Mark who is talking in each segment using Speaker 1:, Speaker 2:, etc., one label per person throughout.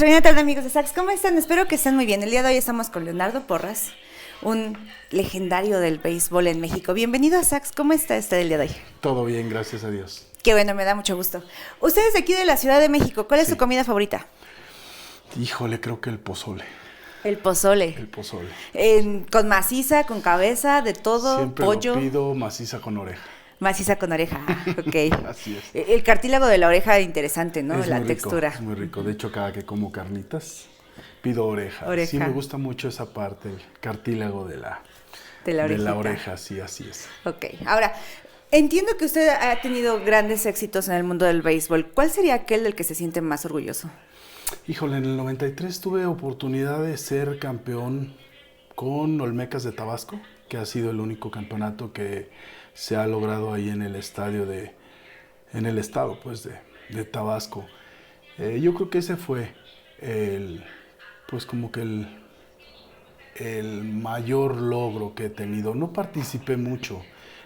Speaker 1: Extraordinaria tarde, amigos de Sax. ¿Cómo están? Espero que estén muy bien. El día de hoy estamos con Leonardo Porras, un legendario del béisbol en México. Bienvenido a Sax. ¿Cómo está usted el día de hoy?
Speaker 2: Todo bien, gracias a Dios.
Speaker 1: Qué bueno, me da mucho gusto. Usted es de aquí de la Ciudad de México. ¿Cuál es su comida favorita?
Speaker 2: Híjole, creo que el pozole.
Speaker 1: El pozole.
Speaker 2: El pozole.
Speaker 1: Con maciza, con cabeza, de todo,
Speaker 2: Siempre
Speaker 1: pollo.
Speaker 2: lo pido maciza con oreja.
Speaker 1: Maciza con oreja, ok.
Speaker 2: Así es.
Speaker 1: El cartílago de la oreja, interesante, ¿no?
Speaker 2: Es
Speaker 1: La
Speaker 2: muy
Speaker 1: textura.
Speaker 2: rico, es muy rico. De hecho, cada que como carnitas, pido oreja.
Speaker 1: Oreja.
Speaker 2: Sí, me gusta mucho esa parte, el cartílago de la oreja, sí, así es.
Speaker 1: Ok, ahora, entiendo que usted ha tenido grandes éxitos en el mundo del béisbol. ¿Cuál sería aquel del que se siente más orgulloso?
Speaker 2: Híjole, en el 93 tuve oportunidad de ser campeón con Olmecas de Tabasco, que ha sido el único campeonato que se ha logrado ahí en el estado pues de Tabasco. Yo creo que ese fue pues como que el mayor logro que he tenido. No participé mucho,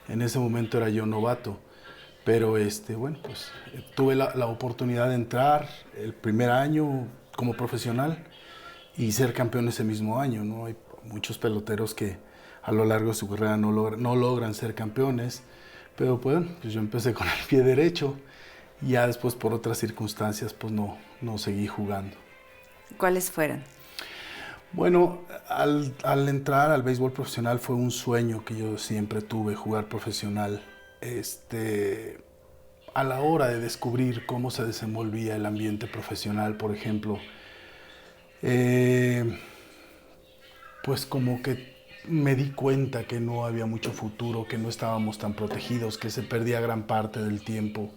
Speaker 2: en ese momento era yo novato, pero bueno, pues tuve la oportunidad de entrar el primer año como profesional y ser campeón ese mismo año, ¿no? Hay muchos peloteros que a lo largo de su carrera no logran ser campeones, pero pues yo empecé con el pie derecho y ya después por otras circunstancias pues no seguí jugando.
Speaker 1: ¿Cuáles fueron?
Speaker 2: Bueno, al entrar al béisbol profesional fue un sueño que yo siempre tuve, jugar profesional. A la hora de descubrir cómo se desenvolvía el ambiente profesional, por ejemplo, pues como que me di cuenta que no había mucho futuro, que no estábamos tan protegidos, que se perdía gran parte del tiempo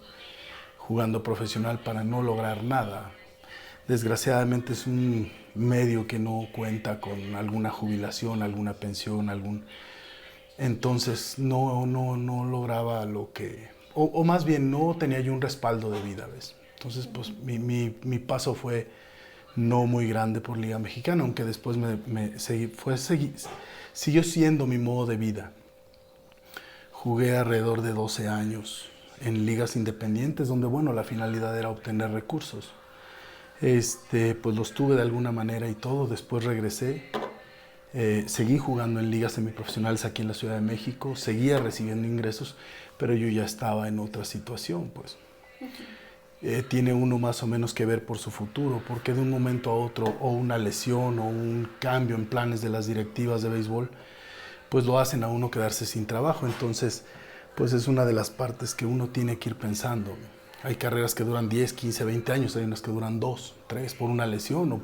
Speaker 2: jugando profesional para no lograr nada. Desgraciadamente es un medio que no cuenta con alguna jubilación, alguna pensión, entonces no lograba lo que, o más bien no tenía yo un respaldo de vida, ¿ves? Entonces pues mi paso fue no muy grande por Liga Mexicana, aunque después siguió siendo mi modo de vida. Jugué alrededor de 12 años en ligas independientes, donde bueno, la finalidad era obtener recursos. Pues los tuve de alguna manera y todo. Después regresé, seguí jugando en ligas semiprofesionales aquí en la Ciudad de México, seguía recibiendo ingresos, pero yo ya estaba en otra situación, pues. Tiene uno más o menos que ver por su futuro, porque de un momento a otro, o una lesión o un cambio en planes de las directivas de béisbol, pues lo hacen a uno quedarse sin trabajo. Entonces, pues es una de las partes que uno tiene que ir pensando. Hay carreras que duran 10, 15, 20 años, hay unas que duran 2, 3 por una lesión o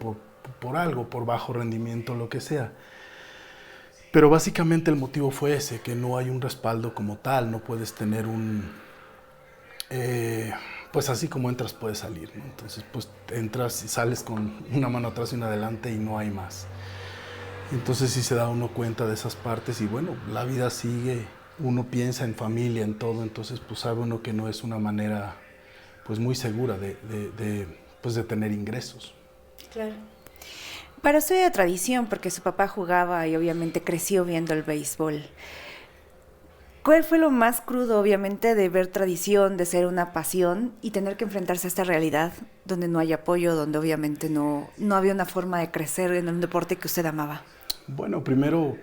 Speaker 2: por algo, por bajo rendimiento, lo que sea. Pero básicamente el motivo fue ese, que no hay un respaldo como tal, no puedes tener pues así como entras puedes salir, ¿no? Entonces pues entras y sales con una mano atrás y una adelante y no hay más. Entonces sí se da uno cuenta de esas partes y bueno, la vida sigue, uno piensa en familia, en todo, entonces pues sabe uno que no es una manera pues muy segura de tener ingresos.
Speaker 1: Claro. Para usted era tradición, porque su papá jugaba y obviamente creció viendo el béisbol. ¿Cuál fue lo más crudo, obviamente, de ver tradición, de ser una pasión y tener que enfrentarse a esta realidad donde no hay apoyo, donde obviamente no había una forma de crecer en un deporte que usted amaba?
Speaker 2: Bueno, primero,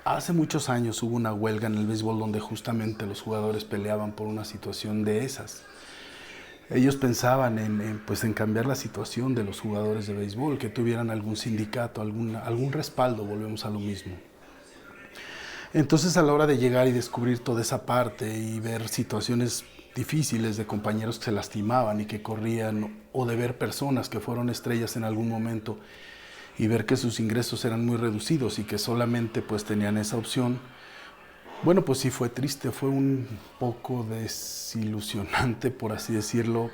Speaker 2: hace muchos años hubo una huelga en el béisbol donde justamente los jugadores peleaban por una situación de esas. Ellos pensaban en cambiar la situación de los jugadores de béisbol, que tuvieran algún sindicato, algún respaldo, volvemos a lo mismo. Entonces a la hora de llegar y descubrir toda esa parte y ver situaciones difíciles de compañeros que se lastimaban y que corrían, o de ver personas que fueron estrellas en algún momento y ver que sus ingresos eran muy reducidos y que solamente pues tenían esa opción, bueno, pues sí fue triste, fue un poco desilusionante, por así decirlo,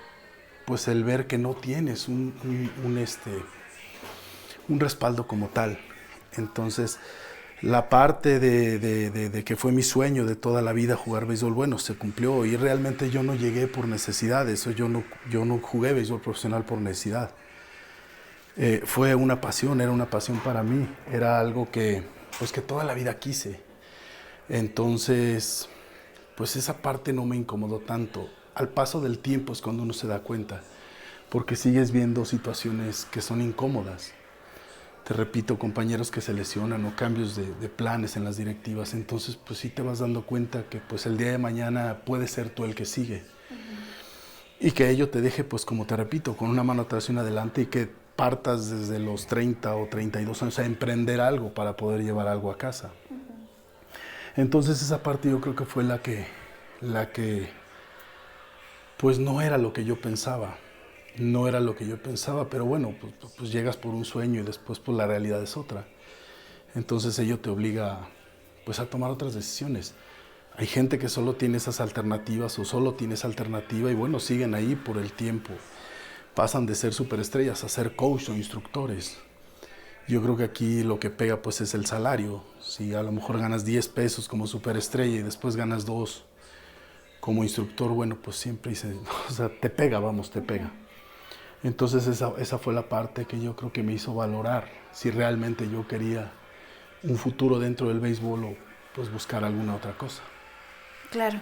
Speaker 2: pues el ver que no tienes un respaldo como tal. Entonces, la parte de que fue mi sueño de toda la vida jugar béisbol, bueno, se cumplió y realmente yo no llegué por necesidad, yo no jugué béisbol profesional por necesidad. Fue una pasión, era una pasión para mí, era algo que toda la vida quise. Entonces, pues esa parte no me incomodó tanto. Al paso del tiempo es cuando uno se da cuenta, porque sigues viendo situaciones que son incómodas. Te repito, compañeros que se lesionan o cambios de planes en las directivas, entonces pues sí te vas dando cuenta que pues el día de mañana puede ser tú el que sigue. Y que ello te deje, pues como te repito, con una mano atrás y una adelante, y que partas desde los 30 o 32 años a emprender algo para poder llevar algo a casa. Entonces esa parte yo creo que fue la que pues no era lo que yo pensaba. No era lo que yo pensaba, pero bueno, pues llegas por un sueño y después pues la realidad es otra. Entonces ello te obliga pues a tomar otras decisiones. Hay gente que solo tiene esas alternativas o solo tiene esa alternativa y bueno, siguen ahí por el tiempo. Pasan de ser superestrellas a ser coach o instructores. Yo creo que aquí lo que pega pues es el salario. Si a lo mejor ganas 10 pesos como superestrella y después ganas 2 como instructor, bueno, pues siempre o sea, te pega, vamos, te pega. Entonces esa fue la parte que yo creo que me hizo valorar si realmente yo quería un futuro dentro del béisbol o pues buscar alguna otra cosa.
Speaker 1: Claro.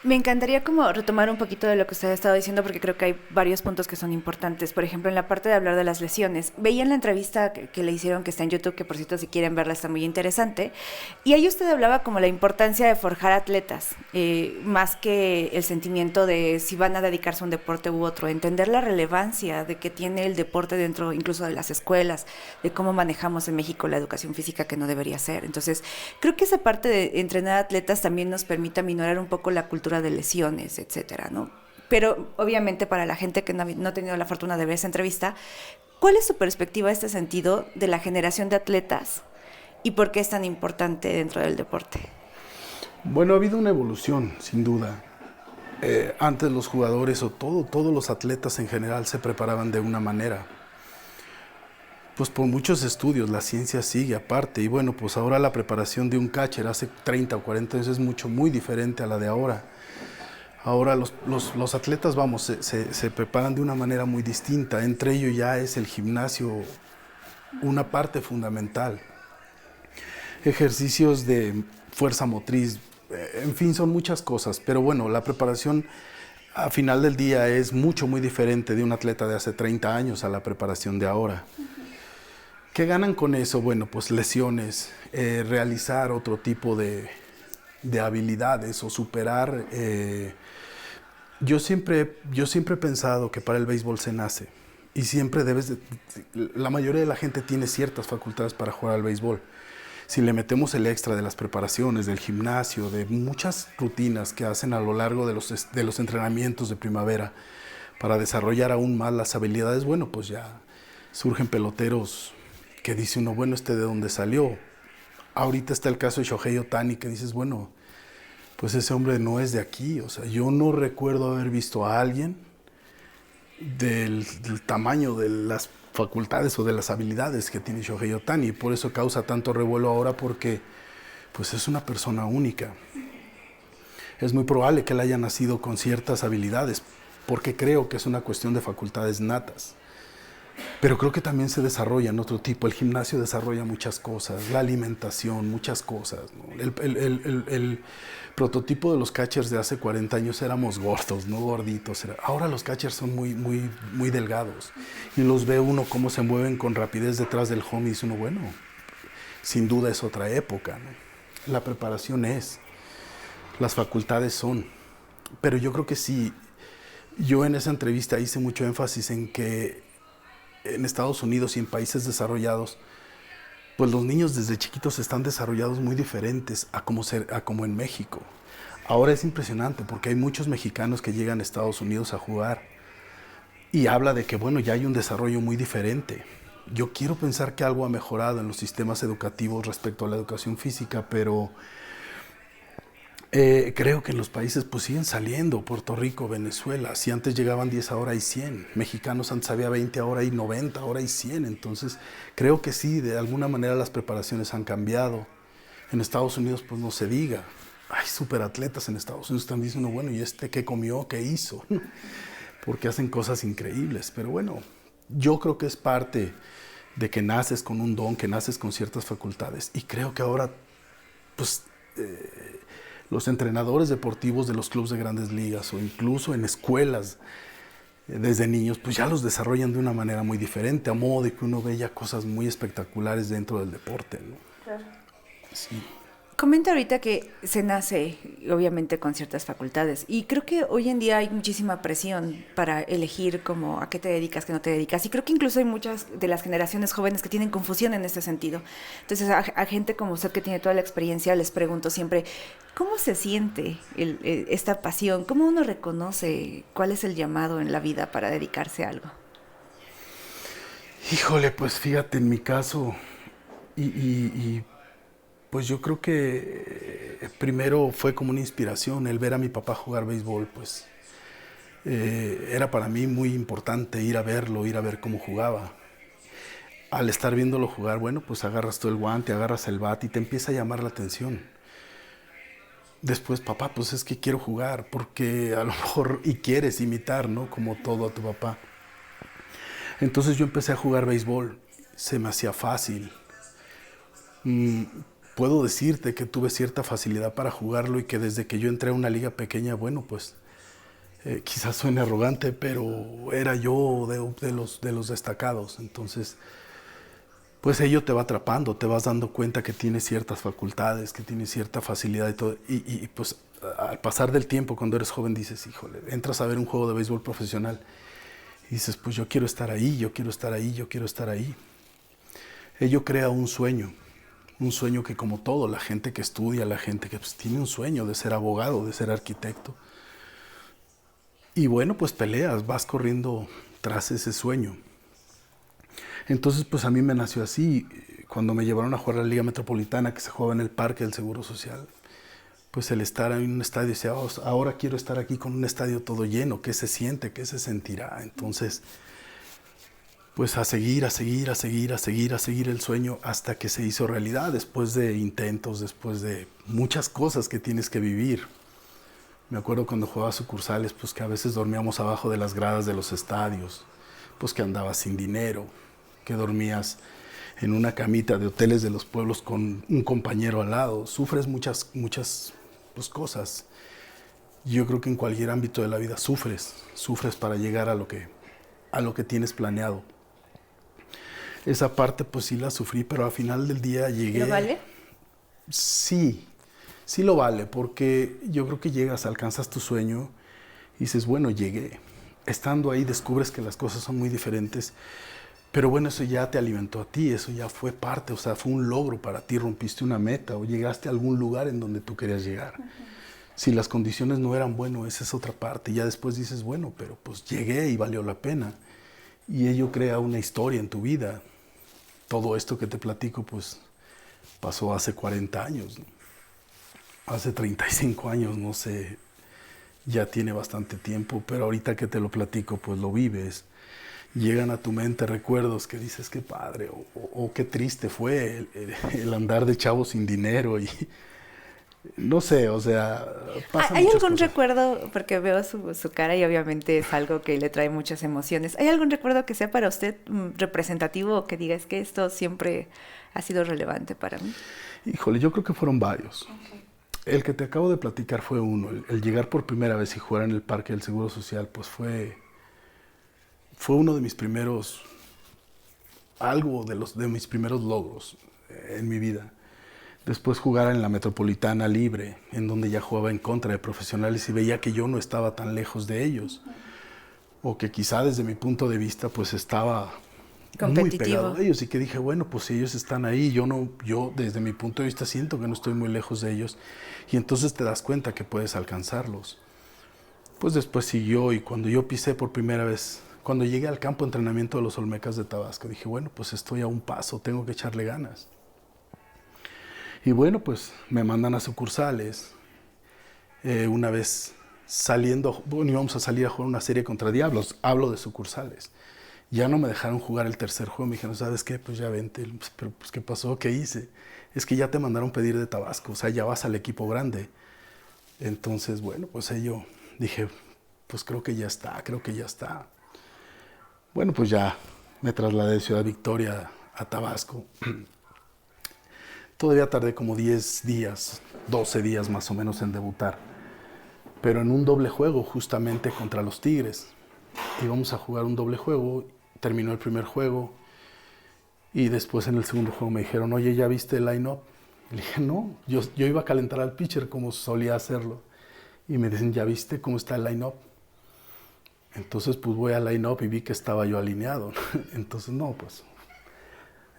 Speaker 1: Me encantaría como retomar un poquito de lo que usted ha estado diciendo porque creo que hay varios puntos que son importantes. Por ejemplo, en la parte de hablar de las lesiones. Veía en la entrevista que le hicieron, que está en YouTube, que por cierto si quieren verla está muy interesante. Y ahí usted hablaba como la importancia de forjar atletas, más que el sentimiento de si van a dedicarse a un deporte u otro. Entender la relevancia de que tiene el deporte dentro incluso de las escuelas, de cómo manejamos en México la educación física que no debería ser. Entonces, creo que esa parte de entrenar atletas también nos permite aminorar un poco la cultura de lesiones, etcétera, ¿no? Pero obviamente para la gente que no ha tenido la fortuna de ver esa entrevista, ¿cuál es su perspectiva en este sentido de la generación de atletas y por qué es tan importante dentro del deporte?
Speaker 2: Bueno, ha habido una evolución, sin duda. Antes los jugadores o todos los atletas en general se preparaban de una manera. Pues por muchos estudios, la ciencia sigue aparte. Y bueno, pues ahora la preparación de un catcher hace 30 o 40 años es muy diferente a la de ahora. Ahora los atletas, vamos, se preparan de una manera muy distinta. Entre ellos ya es el gimnasio una parte fundamental. Ejercicios de fuerza motriz, en fin, son muchas cosas. Pero bueno, la preparación a final del día es muy diferente de un atleta de hace 30 años a la preparación de ahora. ¿Qué ganan con eso? Bueno, pues lesiones, realizar otro tipo de habilidades o superar. Yo siempre he pensado que para el béisbol se nace y siempre la mayoría de la gente tiene ciertas facultades para jugar al béisbol. Si le metemos el extra de las preparaciones, del gimnasio, de muchas rutinas que hacen a lo largo de los entrenamientos de primavera para desarrollar aún más las habilidades, bueno, pues ya surgen peloteros que dice uno, bueno, ¿de dónde salió? Ahorita está el caso de Shohei Ohtani, que dices, bueno, pues ese hombre no es de aquí. O sea, yo no recuerdo haber visto a alguien del tamaño de las facultades o de las habilidades que tiene Shohei Ohtani. Y por eso causa tanto revuelo ahora, porque pues es una persona única. Es muy probable que él haya nacido con ciertas habilidades, porque creo que es una cuestión de facultades natas. Pero creo que también se desarrolla en otro tipo. El gimnasio desarrolla muchas cosas, la alimentación, muchas cosas, ¿no? El prototipo de los catchers de hace 40 años éramos gordos, no gorditos. Ahora los catchers son muy delgados. Y los ve uno cómo se mueven con rapidez detrás del home y dice uno, bueno, sin duda es otra época, ¿no? La preparación es, las facultades son. Pero yo creo que sí, yo en esa entrevista hice mucho énfasis en que en Estados Unidos y en países desarrollados, pues los niños desde chiquitos están desarrollados muy diferentes a como en México. Ahora es impresionante porque hay muchos mexicanos que llegan a Estados Unidos a jugar y habla de que, bueno, ya hay un desarrollo muy diferente. Yo quiero pensar que algo ha mejorado en los sistemas educativos respecto a la educación física, pero creo que en los países pues siguen saliendo, Puerto Rico, Venezuela. Si antes llegaban 10, ahora hay 100. Mexicanos antes había 20, ahora hay 90, ahora hay 100. Entonces creo que sí, de alguna manera las preparaciones han cambiado. En Estados Unidos pues no se diga. Hay superatletas en Estados Unidos, también dicen, bueno, ¿y qué comió, qué hizo? Porque hacen cosas increíbles. Pero bueno, yo creo que es parte de que naces con un don, que naces con ciertas facultades. Y creo que ahora pues los entrenadores deportivos de los clubes de grandes ligas o incluso en escuelas desde niños, pues ya los desarrollan de una manera muy diferente, a modo de que uno ve ya cosas muy espectaculares dentro del deporte, ¿no?
Speaker 1: Claro.
Speaker 2: Sí.
Speaker 1: Comenta ahorita que se nace, obviamente, con ciertas facultades y creo que hoy en día hay muchísima presión para elegir como a qué te dedicas, qué no te dedicas y creo que incluso hay muchas de las generaciones jóvenes que tienen confusión en este sentido. Entonces, a gente como usted que tiene toda la experiencia, les pregunto siempre, ¿cómo se siente esta pasión? ¿Cómo uno reconoce cuál es el llamado en la vida para dedicarse a algo?
Speaker 2: Híjole, pues fíjate, en mi caso, y pues yo creo que primero fue como una inspiración el ver a mi papá jugar béisbol, pues era para mí muy importante ir a verlo, ir a ver cómo jugaba. Al estar viéndolo jugar, bueno, pues agarras tú el guante, agarras el bat y te empieza a llamar la atención. Después, papá, pues es que quiero jugar, porque a lo mejor y quieres imitar, ¿no? Como todo a tu papá. Entonces yo empecé a jugar béisbol, se me hacía fácil. Puedo decirte que tuve cierta facilidad para jugarlo y que desde que yo entré a una liga pequeña, bueno, pues quizás suene arrogante, pero era yo de los destacados. Entonces, pues ello te va atrapando, te vas dando cuenta que tienes ciertas facultades, que tienes cierta facilidad y todo. Y pues al pasar del tiempo, cuando eres joven, dices, híjole, entras a ver un juego de béisbol profesional y dices, pues yo quiero estar ahí, yo quiero estar ahí, yo quiero estar ahí. Ello crea un sueño que como todo, la gente que estudia, la gente que pues, tiene un sueño de ser abogado, de ser arquitecto. Y bueno, pues peleas, vas corriendo tras ese sueño. Entonces, pues a mí me nació así. Cuando me llevaron a jugar a la Liga Metropolitana, que se jugaba en el Parque del Seguro Social, pues el estar en un estadio, decía, oh, ahora quiero estar aquí con un estadio todo lleno, ¿qué se siente? ¿Qué se sentirá? Entonces, pues a seguir, a seguir, a seguir, a seguir, a seguir el sueño hasta que se hizo realidad, después de intentos, después de muchas cosas que tienes que vivir. Me acuerdo cuando jugaba sucursales, pues que a veces dormíamos abajo de las gradas de los estadios, pues que andabas sin dinero, que dormías en una camita de hoteles de los pueblos con un compañero al lado. Sufres muchas pues, cosas. Yo creo que en cualquier ámbito de la vida sufres para llegar a lo que tienes planeado. Esa parte pues sí la sufrí, pero al final del día llegué.
Speaker 1: ¿Lo vale?
Speaker 2: Sí lo vale, porque yo creo que llegas, alcanzas tu sueño y dices, bueno, llegué. Estando ahí descubres que las cosas son muy diferentes, pero bueno, eso ya te alimentó a ti, eso ya fue parte, o sea, fue un logro para ti, rompiste una meta o llegaste a algún lugar en donde tú querías llegar. Si las condiciones no eran buenas, esa es otra parte. Ya después dices, bueno, pero pues llegué y valió la pena. Y ello crea una historia en tu vida. Todo esto que te platico, pues pasó hace 40 años, ¿no? Hace 35 años, no sé, ya tiene bastante tiempo, pero ahorita que te lo platico, pues lo vives. Llegan a tu mente recuerdos que dices, qué padre, o qué triste fue el andar de chavo sin dinero y no sé, o sea, pasan
Speaker 1: ¿Hay
Speaker 2: muchas
Speaker 1: algún
Speaker 2: cosas.
Speaker 1: recuerdo, porque veo su cara y obviamente es algo que le trae muchas emociones, ¿hay algún recuerdo que sea para usted representativo o que diga es que esto siempre ha sido relevante para mí?
Speaker 2: Híjole, yo creo que fueron varios. Okay. El que te acabo de platicar fue uno, el llegar por primera vez y jugar en el Parque del Seguro Social, pues fue uno de mis primeros, de mis primeros logros en mi vida. Después jugar en la Metropolitana Libre, en donde ya jugaba en contra de profesionales y veía que yo no estaba tan lejos de ellos. O que quizá desde mi punto de vista pues estaba muy pegado a ellos y que dije, bueno, pues si ellos están ahí, yo desde mi punto de vista siento que no estoy muy lejos de ellos y entonces te das cuenta que puedes alcanzarlos. Pues después siguió y cuando yo pisé por primera vez, cuando llegué al campo de entrenamiento de los Olmecas de Tabasco, dije, bueno, pues estoy a un paso, tengo que echarle ganas. Y bueno, pues me mandan a sucursales. Una vez saliendo, bueno, íbamos a salir a jugar una serie contra Diablos, hablo de sucursales. Ya no me dejaron jugar el tercer juego, me dijeron, ¿sabes qué? Pues ya vente, pero pues ¿qué pasó? ¿Qué hice? Es que ya te mandaron pedir de Tabasco, o sea, ya vas al equipo grande. Entonces, bueno, pues yo dije, pues creo que ya está. Bueno, pues ya me trasladé de Ciudad Victoria a Tabasco. Todavía tardé como 10 días, 12 días más o menos en debutar, pero en un doble juego justamente contra los Tigres. íbamos a jugar un doble juego, terminó el primer juego y después en el segundo juego me dijeron, oye, ¿ya viste el line-up? Y le dije, no, yo iba a calentar al pitcher como solía hacerlo. Y me dicen, ¿ya viste cómo está el line-up? Entonces pues voy al line-up y vi que estaba yo alineado. Entonces no, pues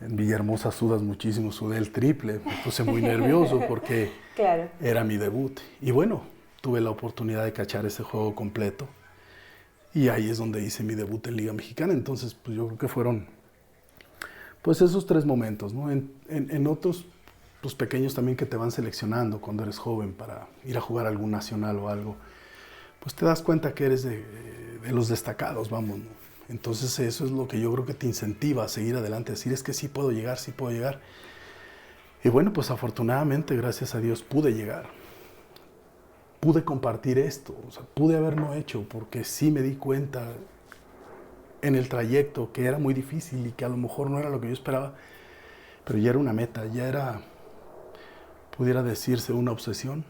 Speaker 2: en Villahermosa sudas muchísimo, sudé el triple, me puse muy nervioso porque
Speaker 1: Claro.
Speaker 2: era mi debut. Y bueno, tuve la oportunidad de cachar ese juego completo y ahí es donde hice mi debut en Liga Mexicana. Entonces pues yo creo que fueron pues esos 3 momentos, ¿no? En otros pues pequeños también que te van seleccionando cuando eres joven para ir a jugar algún nacional o algo, pues te das cuenta que eres de los destacados, vamos, ¿no? Entonces eso es lo que yo creo que te incentiva a seguir adelante, a decir es que sí puedo llegar, sí puedo llegar. Y bueno, pues afortunadamente, gracias a Dios, pude llegar. Pude compartir esto, o sea, pude haberlo hecho, porque sí me di cuenta en el trayecto que era muy difícil y que a lo mejor no era lo que yo esperaba, pero ya era una meta, ya era, pudiera decirse, una obsesión.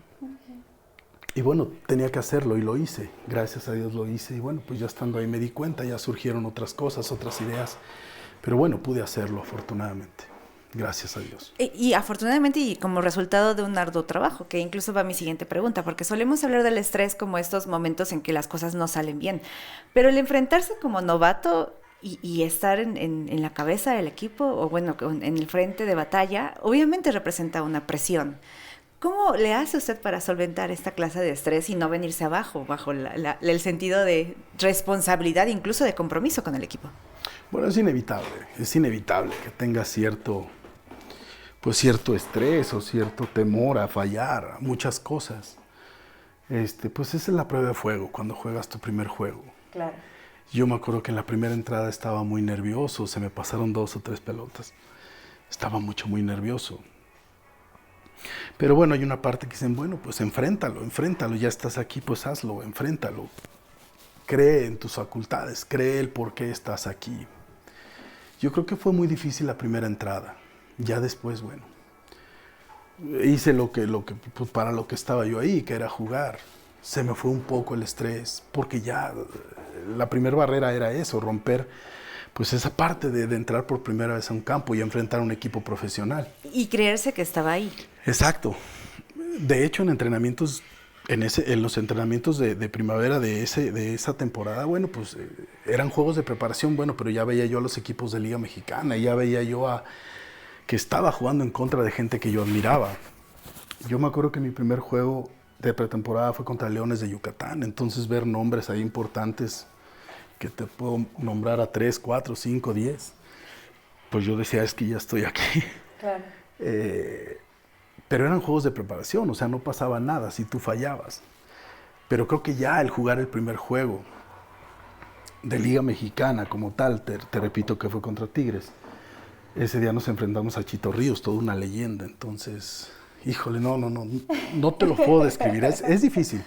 Speaker 2: Y bueno, tenía que hacerlo y lo hice, gracias a Dios lo hice. Y bueno, pues ya estando ahí me di cuenta, ya surgieron otras cosas, otras ideas. Pero bueno, pude hacerlo afortunadamente, gracias a Dios.
Speaker 1: Y afortunadamente y como resultado de un arduo trabajo, que incluso va mi siguiente pregunta, porque solemos hablar del estrés como estos momentos en que las cosas no salen bien. Pero el enfrentarse como novato y estar en la cabeza del equipo, o bueno, en el frente de batalla, obviamente representa una presión. ¿Cómo le hace usted para solventar esta clase de estrés y no venirse abajo, bajo el sentido de responsabilidad, incluso de compromiso con el equipo?
Speaker 2: Bueno, es inevitable que tenga cierto estrés o cierto temor a fallar, a muchas cosas. Pues esa es la prueba de fuego, cuando juegas tu primer juego.
Speaker 1: Claro.
Speaker 2: Yo me acuerdo que en la primera entrada estaba muy nervioso, se me pasaron 2 o 3 pelotas. Estaba muy nervioso. Pero bueno, hay una parte que dicen, bueno, pues enfréntalo, ya estás aquí, pues hazlo, enfréntalo. Cree en tus facultades, cree el por qué estás aquí. Yo creo que fue muy difícil la primera entrada. Ya después, bueno, hice lo que pues para lo que estaba yo ahí, que era jugar. Se me fue un poco el estrés, porque ya la primera barrera era eso, romper pues esa parte de entrar por primera vez a un campo y enfrentar a un equipo profesional.
Speaker 1: Y creerse que estaba ahí.
Speaker 2: Exacto. De hecho, en los entrenamientos de primavera de esa temporada, bueno, pues eran juegos de preparación, bueno, pero ya veía yo a los equipos de Liga Mexicana, ya veía yo que estaba jugando en contra de gente que yo admiraba. Yo me acuerdo que mi primer juego de pretemporada fue contra Leones de Yucatán, entonces ver nombres ahí importantes, que te puedo nombrar a 3, 4, 5, 10, pues yo decía, es que ya estoy aquí.
Speaker 1: Claro.
Speaker 2: Pero eran juegos de preparación, o sea, no pasaba nada si tú fallabas. Pero creo que ya el jugar el primer juego de Liga Mexicana como tal, te repito que fue contra Tigres, ese día nos enfrentamos a Chito Ríos, toda una leyenda. Entonces, híjole, no te lo puedo describir, es difícil.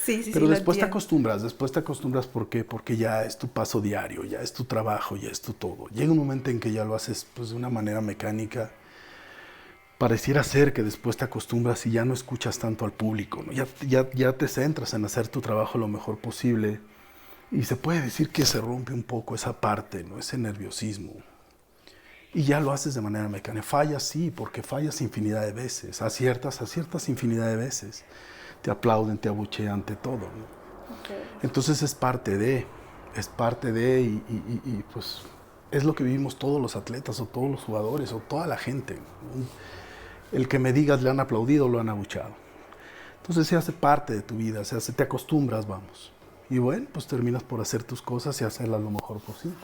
Speaker 1: Sí,
Speaker 2: pero
Speaker 1: sí,
Speaker 2: después te acostumbras, ¿por qué? Porque ya es tu paso diario, ya es tu trabajo, ya es tu todo. Llega un momento en que ya lo haces pues, de una manera mecánica. Pareciera ser que después te acostumbras y ya no escuchas tanto al público, ¿no? Ya te centras en hacer tu trabajo lo mejor posible y se puede decir que se rompe un poco esa parte, ¿no? Ese nerviosismo. Y ya lo haces de manera mecánica. Fallas, sí, porque fallas infinidad de veces, aciertas infinidad de veces. Te aplauden, te abuchean, te todo, ¿no? Okay. Entonces es parte de y pues es lo que vivimos todos los atletas o todos los jugadores o toda la gente, ¿no? El que me digas le han aplaudido, lo han abuchado. Entonces se hace parte de tu vida, te acostumbras, vamos. Y bueno, pues terminas por hacer tus cosas y hacerlas lo mejor posible.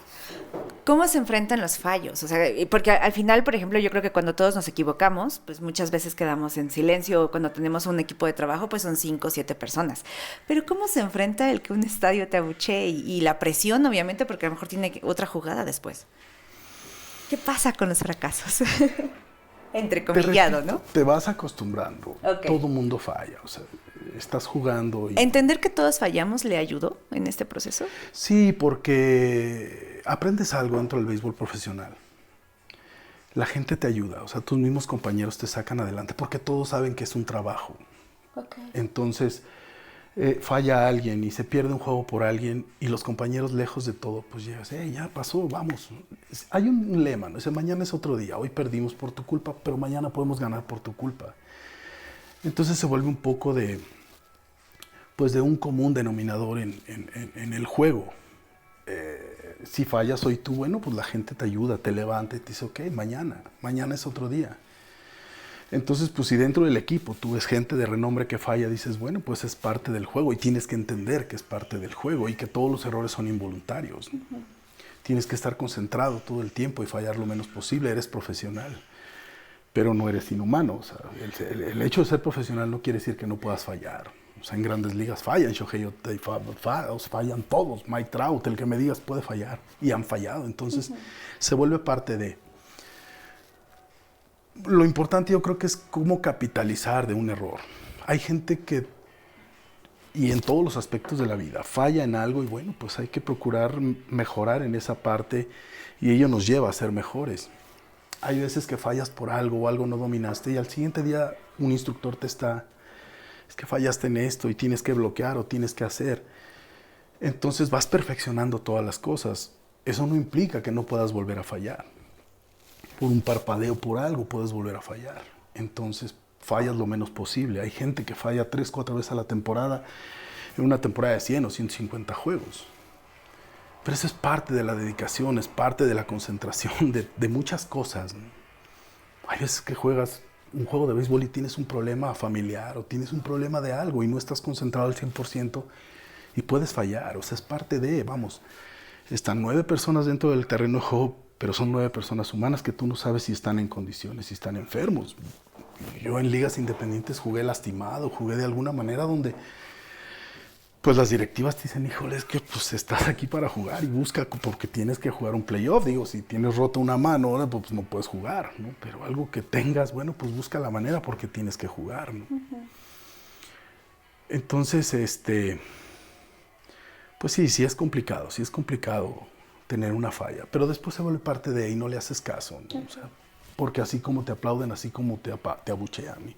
Speaker 1: ¿Cómo se enfrentan los fallos? O sea, porque al final, por ejemplo, yo creo que cuando todos nos equivocamos, pues muchas veces quedamos en silencio, o cuando tenemos un equipo de trabajo, pues son 5 o 7 personas. Pero ¿cómo se enfrenta el que un estadio te abuchee y la presión, obviamente, porque a lo mejor tiene otra jugada después? ¿Qué pasa con los fracasos? Entrecomillado, ¿no?
Speaker 2: Te vas acostumbrando.
Speaker 1: Okay.
Speaker 2: Todo mundo falla, o sea, estás jugando.
Speaker 1: ¿Entender que todos fallamos le ayudó en este proceso?
Speaker 2: Sí, porque aprendes algo dentro del béisbol profesional. La gente te ayuda, o sea, tus mismos compañeros te sacan adelante porque todos saben que es un trabajo.
Speaker 1: Okay.
Speaker 2: Entonces, falla alguien y se pierde un juego por alguien y los compañeros lejos de todo, pues llegas, ya pasó, vamos. Hay un lema, ¿no? Dice, mañana es otro día, hoy perdimos por tu culpa, pero mañana podemos ganar por tu culpa. Entonces se vuelve un poco pues de un común denominador en el juego. Si fallas hoy tú, bueno, pues la gente te ayuda, te levanta y te dice, ok, mañana es otro día. Entonces, pues si dentro del equipo tú ves gente de renombre que falla, dices, bueno, pues es parte del juego y tienes que entender que es parte del juego y que todos los errores son involuntarios, ¿no? Tienes que estar concentrado todo el tiempo y fallar lo menos posible, eres profesional, pero no eres inhumano. O sea, el hecho de ser profesional no quiere decir que no puedas fallar. O sea, en grandes ligas fallan, Shohei Ohtani fallan todos, Mike Trout, el que me digas puede fallar y han fallado. Entonces, se vuelve parte de... Lo importante yo creo que es cómo capitalizar de un error. Hay gente que, y en todos los aspectos de la vida, falla en algo y bueno, pues hay que procurar mejorar en esa parte y ello nos lleva a ser mejores. Hay veces que fallas por algo o algo no dominaste y al siguiente día un instructor te está, es que fallaste en esto y tienes que bloquear o tienes que hacer. Entonces vas perfeccionando todas las cosas. Eso no implica que no puedas volver a fallar. Por un parpadeo, por algo, puedes volver a fallar. Entonces, fallas lo menos posible. Hay gente que falla 3, 4 veces a la temporada, en una temporada de 100 o 150 juegos. Pero eso es parte de la dedicación, es parte de la concentración, de muchas cosas, ¿no? Hay veces que juegas un juego de béisbol y tienes un problema familiar o tienes un problema de algo y no estás concentrado al 100% y puedes fallar. O sea, es parte de, vamos, están 9 personas dentro del terreno de juego, pero son 9 personas humanas que tú no sabes si están en condiciones, si están enfermos. Yo en ligas independientes jugué lastimado, jugué de alguna manera donde pues las directivas te dicen, híjole, es que pues estás aquí para jugar y busca porque tienes que jugar un playoff. Digo, si tienes rota una mano, ahora pues no puedes jugar, ¿no? Pero algo que tengas, bueno, pues busca la manera porque tienes que jugar, ¿no? Entonces, pues sí es complicado tener una falla, pero después se vuelve parte de ahí y no le haces caso, ¿no? O sea, porque así como te aplauden, así como te abuchean.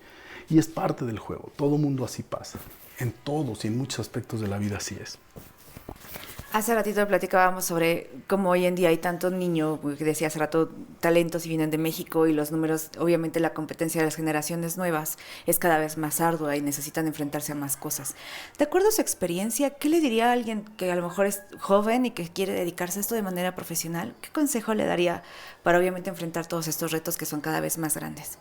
Speaker 2: Y es parte del juego, todo mundo así pasa, en todos y en muchos aspectos de la vida así es.
Speaker 1: Hace ratito platicábamos sobre cómo hoy en día hay tantos niños, que decía hace rato, talentos y vienen de México y los números, obviamente la competencia de las generaciones nuevas es cada vez más ardua y necesitan enfrentarse a más cosas. De acuerdo a su experiencia, ¿qué le diría a alguien que a lo mejor es joven y que quiere dedicarse a esto de manera profesional? ¿Qué consejo le daría para obviamente enfrentar todos estos retos que son cada vez más grandes?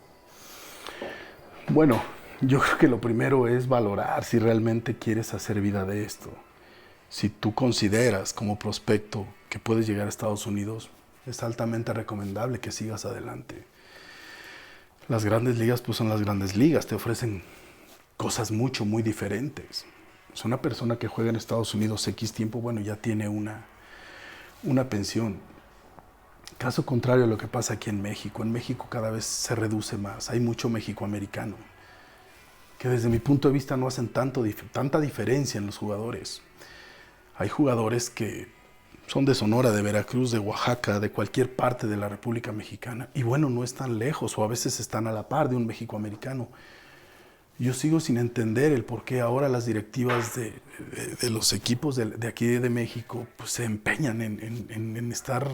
Speaker 2: Bueno, yo creo que lo primero es valorar si realmente quieres hacer vida de esto. Si tú consideras como prospecto que puedes llegar a Estados Unidos, es altamente recomendable que sigas adelante. Las grandes ligas pues son las grandes ligas, te ofrecen cosas muy diferentes. Es una persona que juega en Estados Unidos X tiempo, bueno, ya tiene una pensión. Caso contrario a lo que pasa aquí en México. En México cada vez se reduce más, hay mucho mexicoamericano, que desde mi punto de vista no hacen tanta diferencia en los jugadores. Hay jugadores que son de Sonora, de Veracruz, de Oaxaca, de cualquier parte de la República Mexicana. Y bueno, no están lejos o a veces están a la par de un mexicoamericano. Yo sigo sin entender el por qué ahora las directivas de los equipos de aquí de México pues, se empeñan en estar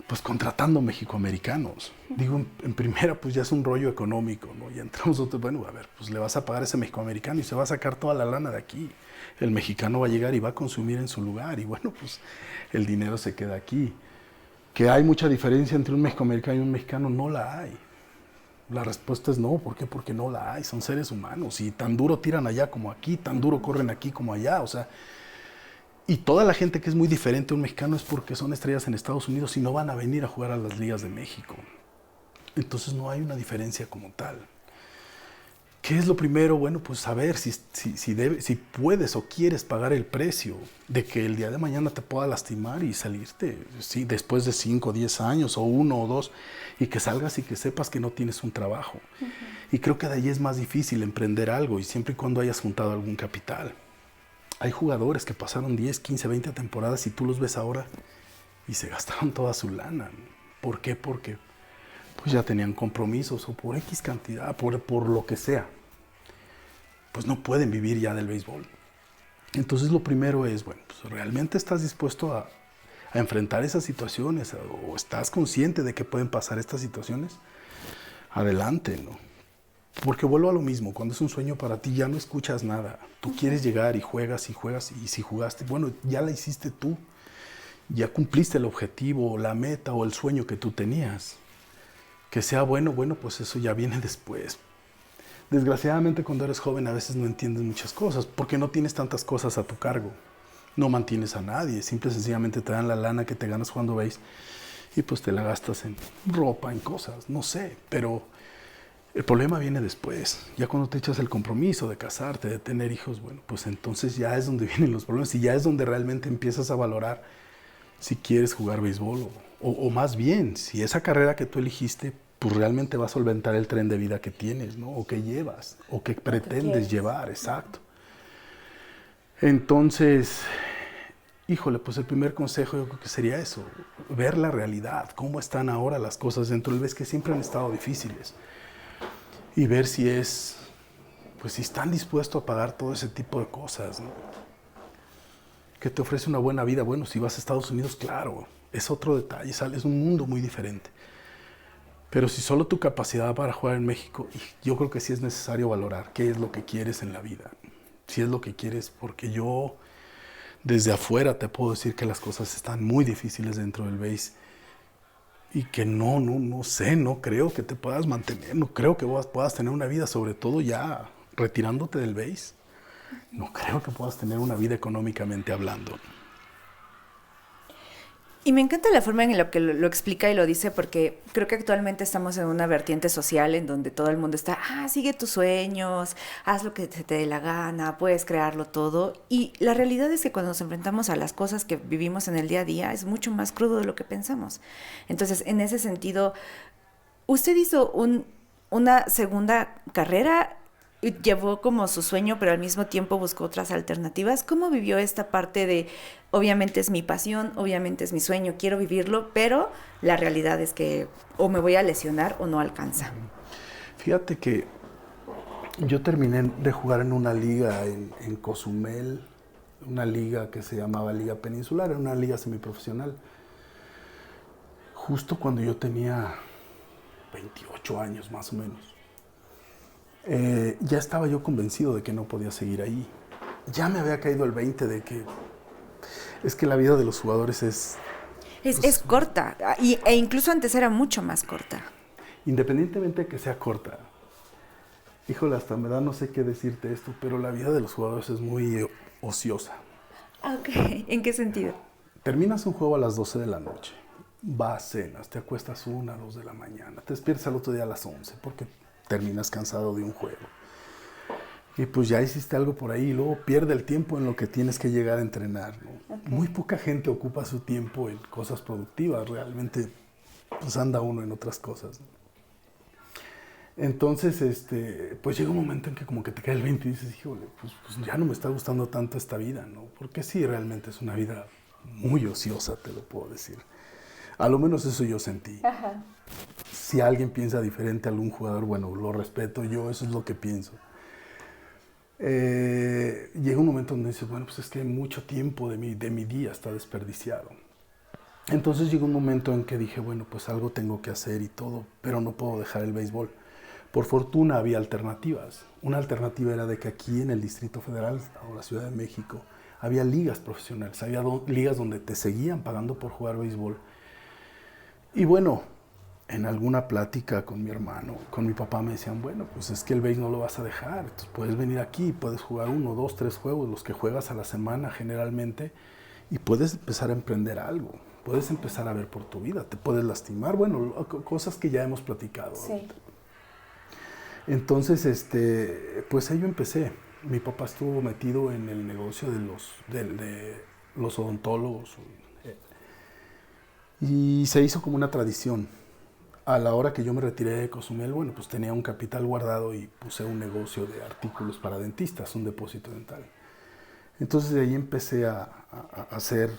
Speaker 2: pues contratando mexicoamericanos. Digo, en primera, pues ya es un rollo económico, ¿no? Y entramos nosotros, bueno, a ver, pues le vas a pagar a ese mexicoamericano y se va a sacar toda la lana de aquí. El mexicano va a llegar y va a consumir en su lugar y bueno, pues el dinero se queda aquí. ¿Que hay mucha diferencia entre un mexicoamericano y un mexicano? No la hay. La respuesta es no. ¿Por qué? Porque no la hay. Son seres humanos y tan duro tiran allá como aquí, tan duro corren aquí como allá, o sea... Y toda la gente que es muy diferente a un mexicano es porque son estrellas en Estados Unidos y no van a venir a jugar a las ligas de México. Entonces no hay una diferencia como tal. ¿Qué es lo primero? Bueno, pues saber si puedes o quieres pagar el precio de que el día de mañana te pueda lastimar y salirte, sí, después de 5 o 10 años o 1 o 2 y que salgas y que sepas que no tienes un trabajo. Y creo que de ahí es más difícil emprender algo y siempre y cuando hayas juntado algún capital. Hay jugadores que pasaron 10, 15, 20 temporadas y tú los ves ahora y se gastaron toda su lana. ¿Por qué? Porque pues ya tenían compromisos o por X cantidad, por lo que sea. pues no pueden vivir ya del béisbol. Entonces lo primero es, bueno, pues ¿realmente estás dispuesto a enfrentar esas situaciones o estás consciente de que pueden pasar estas situaciones? Adelante, ¿no? Porque vuelvo a lo mismo, cuando es un sueño para ti ya no escuchas nada. Tú quieres llegar y juegas, y si jugaste, bueno, ya la hiciste tú. Ya cumpliste el objetivo, la meta o el sueño que tú tenías. Que sea bueno, pues eso ya viene después. Desgraciadamente cuando eres joven a veces no entiendes muchas cosas porque no tienes tantas cosas a tu cargo. No mantienes a nadie, simple y sencillamente te dan la lana que te ganas cuando veis y pues te la gastas en ropa, en cosas, no sé, pero el problema viene después. Ya cuando te echas el compromiso de casarte, de tener hijos, bueno, pues entonces ya es donde vienen los problemas y ya es donde realmente empiezas a valorar si quieres jugar béisbol o más bien, si esa carrera que tú elegiste, pues realmente va a solventar el tren de vida que tienes, ¿no? O que llevas, o que pretendes llevar, exacto. Entonces, híjole, pues el primer consejo yo creo que sería eso, ver la realidad, cómo están ahora las cosas dentro del béisbol, que siempre han estado difíciles, y ver si pues si están dispuestos a pagar todo ese tipo de cosas, ¿no? Que te ofrece una buena vida. Bueno, si vas a Estados Unidos, claro, es otro detalle, es un mundo muy diferente. Pero si solo tu capacidad para jugar en México, yo creo que sí es necesario valorar qué es lo que quieres en la vida. Si es lo que quieres, porque yo desde afuera te puedo decir que las cosas están muy difíciles dentro del béis y que no sé, no creo que te puedas mantener, no creo que puedas tener una vida, sobre todo ya retirándote del béis. No creo que puedas tener una vida económicamente hablando.
Speaker 1: Y me encanta la forma en la que lo explica y lo dice porque creo que actualmente estamos en una vertiente social en donde todo el mundo está, sigue tus sueños, haz lo que se te dé la gana, puedes crearlo todo. Y la realidad es que cuando nos enfrentamos a las cosas que vivimos en el día a día es mucho más crudo de lo que pensamos. Entonces, en ese sentido, usted hizo una segunda carrera, llevó como su sueño, pero al mismo tiempo buscó otras alternativas. ¿Cómo vivió esta parte de, obviamente es mi pasión, obviamente es mi sueño, quiero vivirlo, pero la realidad es que o me voy a lesionar o no alcanza?
Speaker 2: Fíjate que yo terminé de jugar en una liga en Cozumel, una liga que se llamaba Liga Peninsular, era una liga semiprofesional. Justo cuando yo tenía 28 años más o menos. Ya estaba yo convencido de que no podía seguir ahí. Ya me había caído el 20 de que es que la vida de los jugadores es
Speaker 1: corta, e incluso antes era mucho más corta.
Speaker 2: Independientemente de que sea corta, híjole, hasta me da no sé qué decirte esto, pero la vida de los jugadores es muy ociosa.
Speaker 1: Ok, ¿en qué sentido?
Speaker 2: Terminas un juego a las 12 de la noche, vas, cenas, te acuestas 1, 2 de la mañana, te despiertas al otro día a las 11 porque terminas cansado de un juego. Y pues ya hiciste algo por ahí y luego pierde el tiempo en lo que tienes que llegar a entrenar, ¿no? Okay. Muy poca gente ocupa su tiempo en cosas productivas, realmente pues anda uno en otras cosas, ¿no? Entonces, pues llega un momento en que como que te cae el 20 y dices, híjole, pues ya no me está gustando tanto esta vida, ¿no? Porque sí, realmente es una vida muy ociosa, te lo puedo decir. A lo menos eso yo sentí. Ajá. Si alguien piensa diferente a algún jugador, bueno, lo respeto yo, eso es lo que pienso. Llega un momento donde dices, bueno, pues es que mucho tiempo de mi día está desperdiciado. Entonces llegó un momento en que dije, bueno, pues algo tengo que hacer y todo, pero no puedo dejar el béisbol. Por fortuna había alternativas. Una alternativa era de que aquí en el Distrito Federal, o la Ciudad de México, había ligas profesionales, había ligas donde te seguían pagando por jugar béisbol. Y bueno, en alguna plática con mi hermano, con mi papá, me decían, bueno, pues es que el béis no lo vas a dejar, entonces puedes venir aquí, puedes jugar 1, 2, 3 juegos, los que juegas a la semana generalmente, y puedes empezar a emprender algo, puedes empezar a ver por tu vida, te puedes lastimar, bueno, cosas que ya hemos platicado. Sí. Entonces, pues ahí yo empecé. Mi papá estuvo metido en el negocio de los odontólogos, y se hizo como una tradición. A la hora que yo me retiré de Cozumel, bueno, pues tenía un capital guardado y puse un negocio de artículos para dentistas, un depósito dental. Entonces de ahí empecé a hacer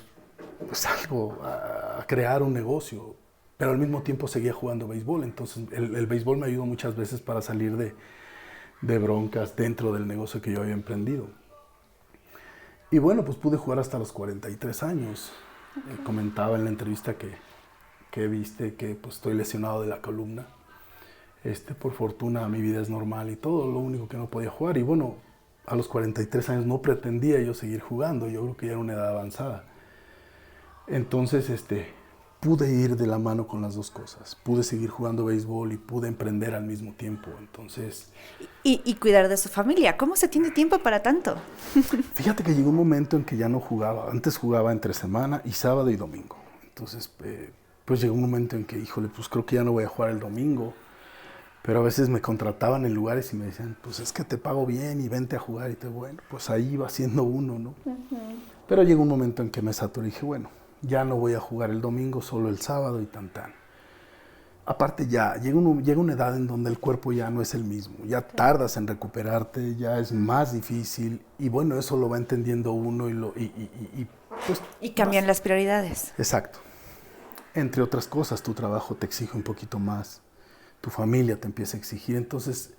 Speaker 2: pues algo, a crear un negocio, pero al mismo tiempo seguía jugando béisbol. Entonces el béisbol me ayudó muchas veces para salir de broncas dentro del negocio que yo había emprendido. Y bueno, pues pude jugar hasta los 43 años. Okay. Comentaba en la entrevista que viste que pues estoy lesionado de la columna. Por fortuna mi vida es normal y todo, lo único que no podía jugar. Y bueno, a los 43 años no pretendía yo seguir jugando, yo creo que ya era una edad avanzada. Entonces, pude ir de la mano con las dos cosas. Pude seguir jugando béisbol y pude emprender al mismo tiempo. Entonces...
Speaker 1: Y cuidar de su familia. ¿Cómo se tiene tiempo para tanto?
Speaker 2: Fíjate que llegó un momento en que ya no jugaba. Antes jugaba entre semana y sábado y domingo. Entonces, pues llegó un momento en que, híjole, pues creo que ya no voy a jugar el domingo. Pero a veces me contrataban en lugares y me decían, pues es que te pago bien y vente a jugar. Y te bueno, pues ahí iba siendo uno, ¿no? Uh-huh. Pero llegó un momento en que me saturé y dije, bueno, ya no voy a jugar el domingo, solo el sábado y tan. Aparte ya, llega una edad en donde el cuerpo ya no es el mismo, ya tardas en recuperarte, ya es más difícil y bueno, eso lo va entendiendo uno
Speaker 1: y cambian las prioridades.
Speaker 2: Exacto. Entre otras cosas, tu trabajo te exige un poquito más, tu familia te empieza a exigir, entonces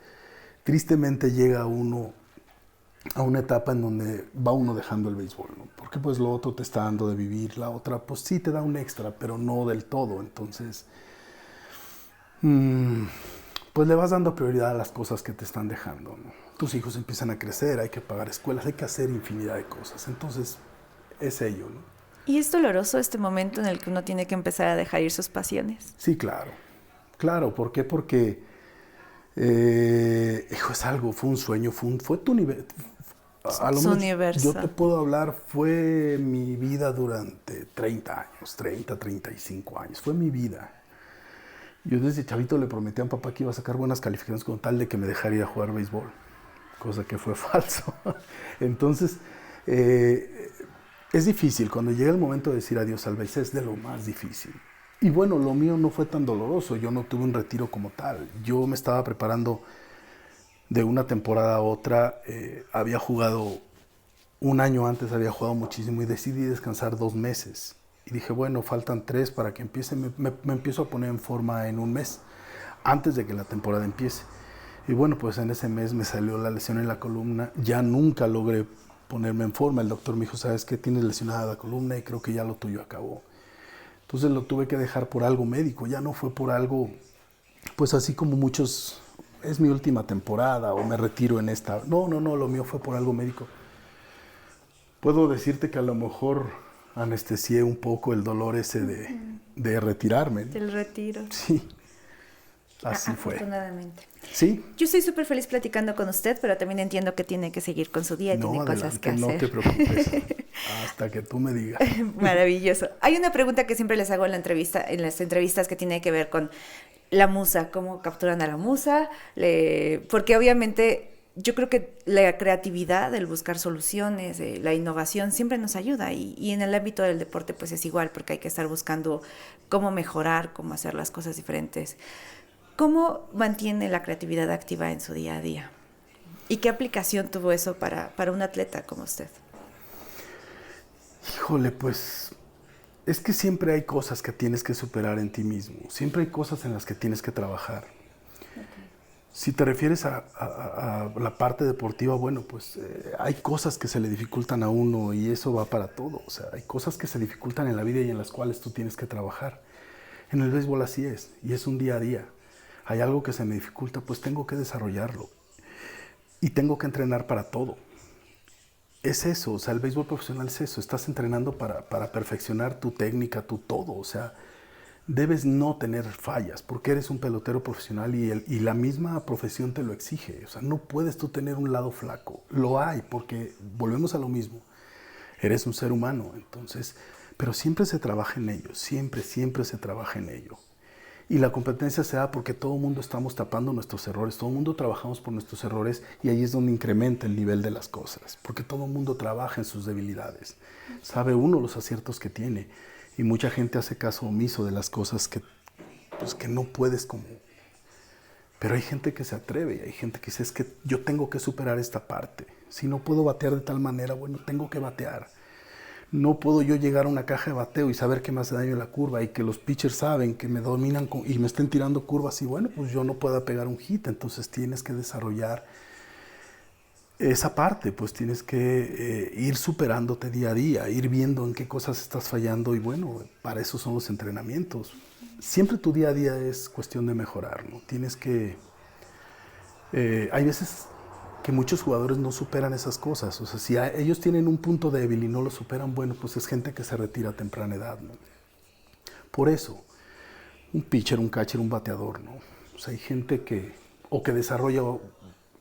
Speaker 2: tristemente llega uno a una etapa en donde va uno dejando el béisbol, ¿no? Porque pues lo otro te está dando de vivir, la otra pues sí te da un extra, pero no del todo, entonces pues le vas dando prioridad a las cosas que te están dejando, ¿no? Tus hijos empiezan a crecer, hay que pagar escuelas, hay que hacer infinidad de cosas, entonces es ello, ¿no?
Speaker 1: ¿Y es doloroso este momento en el que uno tiene que empezar a dejar ir sus pasiones?
Speaker 2: Sí, claro, ¿por qué? Porque es algo, fue un sueño, fue tu nivel.
Speaker 1: Su universo.
Speaker 2: Yo te puedo hablar, fue mi vida durante 35 años, fue mi vida. Yo desde chavito le prometí a mi papá que iba a sacar buenas calificaciones con tal de que me dejara ir a jugar béisbol, cosa que fue falso. Entonces, es difícil, cuando llega el momento de decir adiós al béisbol es de lo más difícil. Y bueno, lo mío no fue tan doloroso, yo no tuve un retiro como tal, yo me estaba preparando de una temporada a otra, había jugado, un año antes había jugado muchísimo y decidí descansar 2 meses. Y dije, bueno, faltan 3 para que empiece, me empiezo a poner en forma en un mes, antes de que la temporada empiece. Y bueno, pues en ese mes me salió la lesión en la columna, ya nunca logré ponerme en forma. El doctor me dijo, ¿sabes qué? Tienes lesionada la columna y creo que ya lo tuyo acabó. Entonces lo tuve que dejar por algo médico, ya no fue por algo, pues así como muchos, es mi última temporada o me retiro en esta. No, lo mío fue por algo médico. Puedo decirte que a lo mejor anestesié un poco el dolor ese de retirarme, ¿no?
Speaker 1: Del retiro.
Speaker 2: Sí, así fue.
Speaker 1: Afortunadamente.
Speaker 2: Sí.
Speaker 1: Yo estoy súper feliz platicando con usted, pero también entiendo que tiene que seguir con su día, tiene cosas que hacer.
Speaker 2: No te preocupes, hasta que tú me digas.
Speaker 1: Maravilloso. Hay una pregunta que siempre les hago en las entrevistas que tiene que ver con la musa, cómo capturan a la musa, porque obviamente yo creo que la creatividad, el buscar soluciones, la innovación siempre nos ayuda y en el ámbito del deporte pues es igual, porque hay que estar buscando cómo mejorar, cómo hacer las cosas diferentes. ¿Cómo mantiene la creatividad activa en su día a día? ¿Y qué aplicación tuvo eso para un atleta como usted?
Speaker 2: Híjole, pues es que siempre hay cosas que tienes que superar en ti mismo, siempre hay cosas en las que tienes que trabajar. Okay. Si te refieres a la parte deportiva, bueno, pues hay cosas que se le dificultan a uno y eso va para todo. O sea, hay cosas que se dificultan en la vida y en las cuales tú tienes que trabajar. En el béisbol así es, y es un día a día. Hay algo que se me dificulta, pues tengo que desarrollarlo. Y tengo que entrenar para todo. Es eso, o sea, el béisbol profesional es eso. Estás entrenando para perfeccionar tu técnica, tu todo. O sea, debes no tener fallas porque eres un pelotero profesional y la misma profesión te lo exige. O sea, no puedes tú tener un lado flaco. Lo hay porque volvemos a lo mismo. Eres un ser humano, entonces, pero siempre se trabaja en ello, siempre se trabaja en ello. Y la competencia se da porque todo el mundo estamos tapando nuestros errores, todo el mundo trabajamos por nuestros errores y ahí es donde incrementa el nivel de las cosas, porque todo el mundo trabaja en sus debilidades. Sabe uno los aciertos que tiene y mucha gente hace caso omiso de las cosas que no puedes como... Pero hay gente que se atreve, hay gente que dice, es que yo tengo que superar esta parte. Si no puedo batear de tal manera, bueno, tengo que batear. No puedo yo llegar a una caja de bateo y saber que me hace daño en la curva y que los pitchers saben que me dominan y me estén tirando curvas y bueno, pues yo no puedo pegar un hit. Entonces tienes que desarrollar esa parte, pues tienes que ir superándote día a día, ir viendo en qué cosas estás fallando y bueno, para eso son los entrenamientos. Siempre tu día a día es cuestión de mejorar, ¿no? Tienes que... hay veces que muchos jugadores no superan esas cosas, o sea, si ellos tienen un punto débil y no lo superan, bueno, pues es gente que se retira a temprana edad, ¿no? Por eso, un pitcher, un catcher, un bateador, ¿no? O sea, hay gente que desarrolla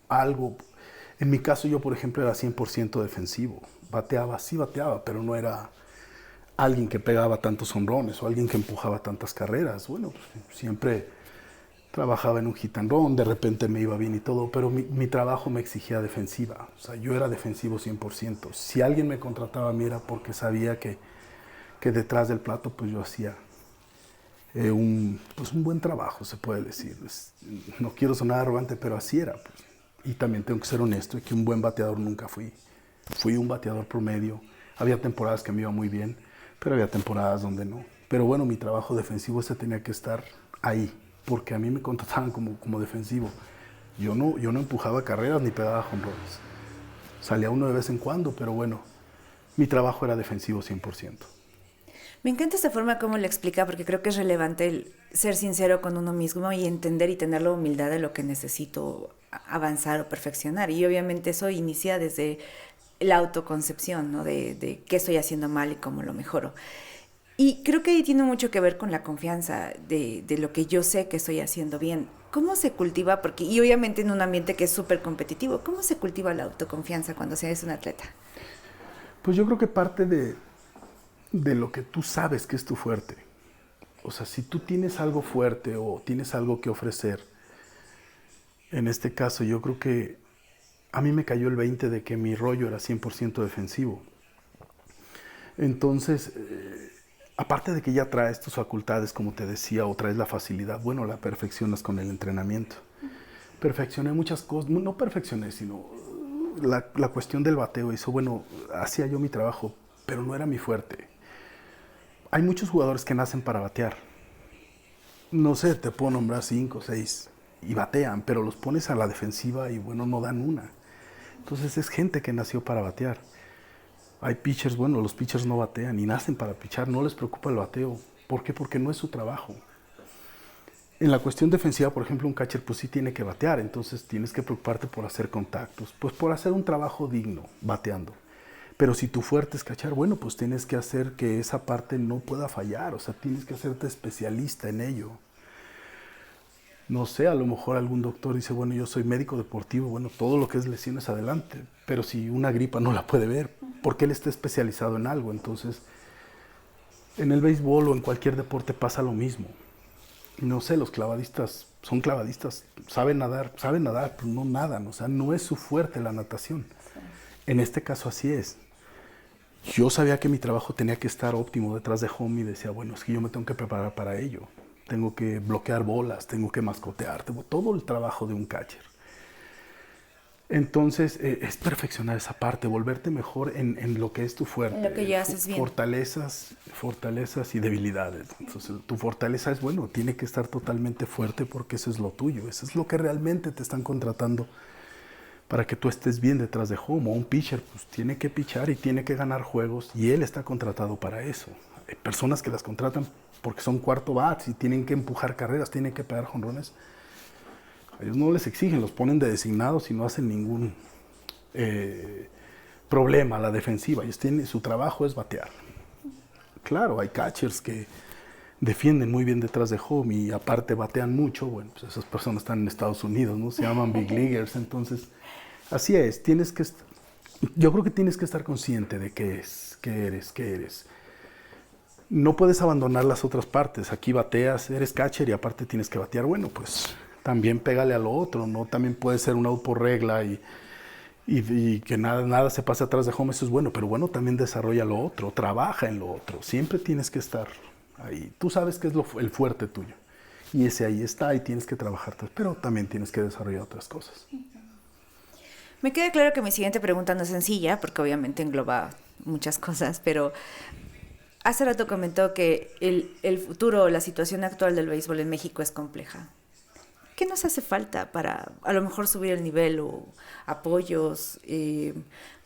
Speaker 2: algo. En mi caso, yo, por ejemplo, era 100% defensivo. Bateaba, sí bateaba, pero no era alguien que pegaba tantos honrones o alguien que empujaba tantas carreras. Bueno, pues, siempre trabajaba en un hit and run, de repente me iba bien y todo, pero mi trabajo me exigía defensiva. O sea, yo era defensivo 100%. Si alguien me contrataba a mí era porque sabía que detrás del plato pues yo hacía un buen trabajo, se puede decir. No quiero sonar arrogante, pero así era. Pues. Y también tengo que ser honesto, que un buen bateador nunca fui. Fui un bateador promedio. Había temporadas que me iba muy bien, pero había temporadas donde no. Pero bueno, mi trabajo defensivo ese tenía que estar ahí, porque a mí me contrataban como defensivo. Yo no empujaba carreras ni pegaba jonrones. Salía uno de vez en cuando, pero bueno, mi trabajo era defensivo 100%.
Speaker 1: Me encanta esta forma como le explica, porque creo que es relevante el ser sincero con uno mismo y entender y tener la humildad de lo que necesito avanzar o perfeccionar. Y obviamente eso inicia desde la autoconcepción, ¿no? De qué estoy haciendo mal y cómo lo mejoro. Y creo que ahí tiene mucho que ver con la confianza de lo que yo sé que estoy haciendo bien. ¿Cómo se cultiva? Porque, y obviamente en un ambiente que es súper competitivo, ¿cómo se cultiva la autoconfianza cuando se es un atleta?
Speaker 2: Pues yo creo que parte de lo que tú sabes que es tu fuerte. O sea, si tú tienes algo fuerte o tienes algo que ofrecer, en este caso yo creo que a mí me cayó el 20 de que mi rollo era 100% defensivo. Entonces, aparte de que ya traes tus facultades, como te decía, o traes la facilidad, bueno, la perfeccionas con el entrenamiento. Perfeccioné muchas cosas, no perfeccioné, sino la cuestión del bateo. Hizo, bueno, hacía yo mi trabajo, pero no era mi fuerte. Hay muchos jugadores que nacen para batear. No sé, te puedo nombrar 5 o 6 y batean, pero los pones a la defensiva y bueno, no dan una. Entonces es gente que nació para batear. Hay pitchers, bueno, los pitchers no batean y nacen para pichar, no les preocupa el bateo. ¿Por qué? Porque no es su trabajo. En la cuestión defensiva, por ejemplo, un catcher pues sí tiene que batear, entonces tienes que preocuparte por hacer contactos, pues por hacer un trabajo digno, bateando. Pero si tu fuerte es cachar, bueno, pues tienes que hacer que esa parte no pueda fallar, o sea, tienes que hacerte especialista en ello. No sé, a lo mejor algún doctor dice, bueno, yo soy médico deportivo, bueno, todo lo que es lesiones adelante, pero si una gripa no la puede ver, porque él está especializado en algo. Entonces, en el béisbol o en cualquier deporte pasa lo mismo. No sé, los clavadistas son clavadistas, saben nadar, pero no nadan, o sea, no es su fuerte la natación. En este caso así es. Yo sabía que mi trabajo tenía que estar óptimo detrás de home y decía, bueno, es que yo me tengo que preparar para ello. Tengo que bloquear bolas, tengo que mascotear, tengo todo el trabajo de un catcher. Entonces, es perfeccionar esa parte, volverte mejor en lo que es tu fuerte.
Speaker 1: En lo que ya haces bien.
Speaker 2: Fortalezas y debilidades. Entonces, tu fortaleza es, bueno, tiene que estar totalmente fuerte porque eso es lo tuyo. Eso es lo que realmente te están contratando para que tú estés bien detrás de home. O un pitcher, pues tiene que pichar y tiene que ganar juegos y él está contratado para eso. Hay personas que las contratan porque son cuarto bats y tienen que empujar carreras, tienen que pegar jonrones. A ellos no les exigen, los ponen de designados y no hacen ningún problema a la defensiva. Ellos su trabajo es batear. Claro, hay catchers que defienden muy bien detrás de home y aparte batean mucho. Bueno, pues esas personas están en Estados Unidos, ¿no? Se llaman big leaguers. Entonces, así es. Yo creo que tienes que estar consciente de qué eres. No puedes abandonar las otras partes. Aquí bateas, eres catcher y aparte tienes que batear. Bueno, pues también pégale a lo otro, ¿no? También puede ser un out por regla y que nada se pase atrás de home, eso es bueno. Pero bueno, también desarrolla lo otro, trabaja en lo otro. Siempre tienes que estar ahí. Tú sabes qué es el fuerte tuyo. Y ese ahí está y tienes que trabajar. Pero también tienes que desarrollar otras cosas.
Speaker 1: Me queda claro que mi siguiente pregunta no es sencilla, porque obviamente engloba muchas cosas, pero hace rato comentó que el futuro, la situación actual del béisbol en México es compleja. ¿Qué nos hace falta para a lo mejor subir el nivel o apoyos?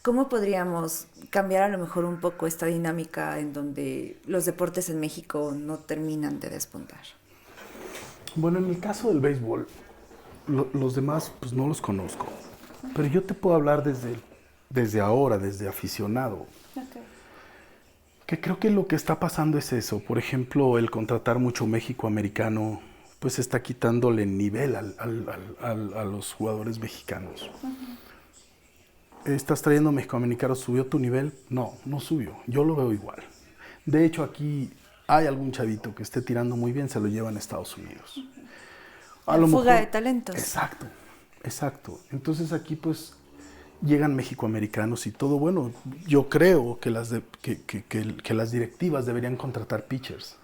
Speaker 1: ¿Cómo podríamos cambiar a lo mejor un poco esta dinámica en donde los deportes en México no terminan de despuntar?
Speaker 2: Bueno, en el caso del béisbol, los demás pues no los conozco, pero yo te puedo hablar desde ahora, desde aficionado,
Speaker 1: Okay.
Speaker 2: que creo que lo que está pasando es eso. Por ejemplo, el contratar mucho México-americano, pues está quitándole nivel a los jugadores mexicanos. ¿Estás trayendo México-americanos? ¿Subió tu nivel? No, no subió. Yo lo veo igual. De hecho, aquí hay algún chavito que esté tirando muy bien, se lo llevan a Estados Unidos. A
Speaker 1: La
Speaker 2: lo
Speaker 1: fuga
Speaker 2: mejor,
Speaker 1: de talentos.
Speaker 2: exacto, exacto. Entonces aquí pues llegan mexicoamericanos y todo. Bueno, yo creo que que las directivas deberían contratar pitchers.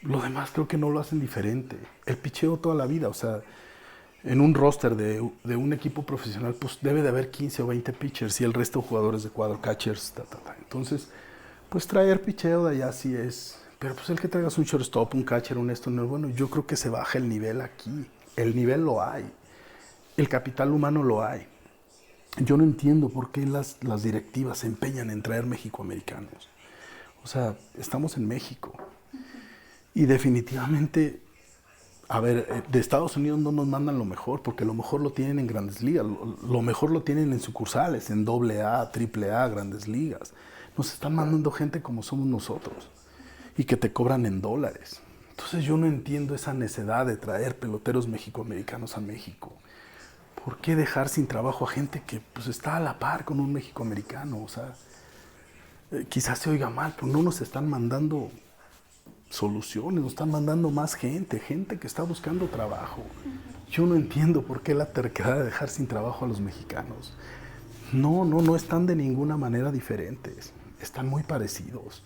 Speaker 2: Lo demás creo que no lo hacen diferente. El picheo toda la vida, o sea, en un roster de un equipo profesional pues debe de haber 15 o 20 pitchers y el resto jugadores de cuadro, catchers, Entonces, pues traer picheo de allá sí es. Pero pues el que traigas un shortstop, un catcher, un esto, no, bueno, yo creo que se baja el nivel aquí. El nivel lo hay. El capital humano lo hay. Yo no entiendo por qué las directivas se empeñan en traer mexicoamericanos. O sea, estamos en México. Y definitivamente, a ver, de Estados Unidos no nos mandan lo mejor, porque lo mejor lo tienen en Grandes Ligas, lo mejor lo tienen en sucursales, en AA, AAA, Grandes Ligas. Nos están mandando gente como somos nosotros y que te cobran en dólares. Entonces yo no entiendo esa necesidad de traer peloteros mexicoamericanos a México. ¿Por qué dejar sin trabajo a gente que pues está a la par con un mexicoamericano? O sea, quizás se oiga mal, pero no nos están mandando soluciones, nos están mandando más gente que está buscando trabajo. Yo no entiendo por qué la terquedad de dejar sin trabajo a los mexicanos. No están de ninguna manera diferentes, están muy parecidos.